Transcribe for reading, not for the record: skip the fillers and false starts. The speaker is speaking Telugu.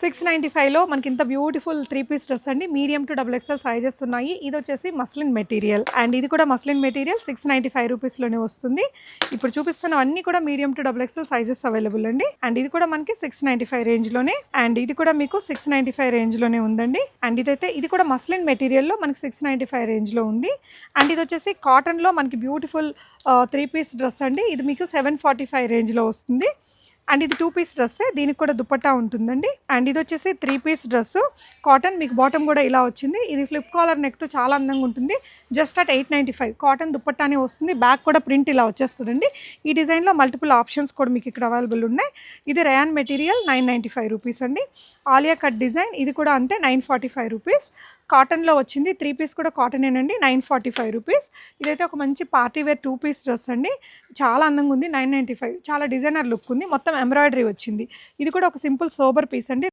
695లో మనకి ఇంత బ్యూటిఫుల్ 3 పీస్ డ్రెస్ అండి. Medium to double XL sizes ఉన్నాయి. ఇది వచ్చేసి మస్లిన్ మెటీరియల్ అండ్ ఇది కూడా మస్లిన్ మెటీరియల్ 695 రూపీస్లోనే వస్తుంది. ఇప్పుడు చూపిస్తున్న అన్ని కూడా medium to double XL sizes available అండి. అండ్ ఇది కూడా మనకి 695 రేంజ్లోనే అండ్ ఇది కూడా మీకు 695 రేంజ్లోనే ఉందండి. అండ్ ఇది కూడా మస్లిన్ మెటీరియల్లో మనకి 695 రేంజ్లో ఉంది. అండ్ ఇది వచ్చేసి కాటన్లో మనకి బ్యూటిఫుల్ 3 పీస్ డ్రెస్ అండి. ఇది మీకు 745 రేంజ్లో వస్తుంది. అండ్ ఇది 2 పీస్ డ్రెస్సే, దీనికి కూడా దుపట్టా ఉంటుందండి. అండ్ ఇది వచ్చేసి 3 పీస్ డ్రెస్ కాటన్, మీకు బాటమ్ కూడా ఇలా వచ్చింది. ఇది ఫ్లిప్ కాలర్ నెక్తో చాలా అందంగా ఉంటుంది. జస్ట్ అట్ 895 కాటన్ దుపట్టానే వస్తుంది. బ్యాక్ కూడా ప్రింట్ ఇలా వచ్చేస్తుందండి. ఈ డిజైన్లో మల్టిపుల్ ఆప్షన్స్ కూడా మీకు ఇక్కడ అవైలబుల్ ఉన్నాయి. ఇది రయాన్ మెటీరియల్ 995 రూపీస్ అండి. ఆలియా కట్ డిజైన్ ఇది కూడా అంతే 945 రూపీస్. కాటన్లో వచ్చింది 3 పీస్ కూడా కాటనేనండి 945 రూపీస్. ఇదైతే ఒక మంచి పార్టీ వేర్ 2 పీస్ డ్రెస్ అండి. చాలా అందంగా ఉంది 995. చాలా డిజైనర్ లుక్ ఉంది. మొత్తం ఎంబ్రాయిడరీ వచ్చింది. ఇది కూడా ఒక సింపుల్ సోబర్ పీస్ అండి.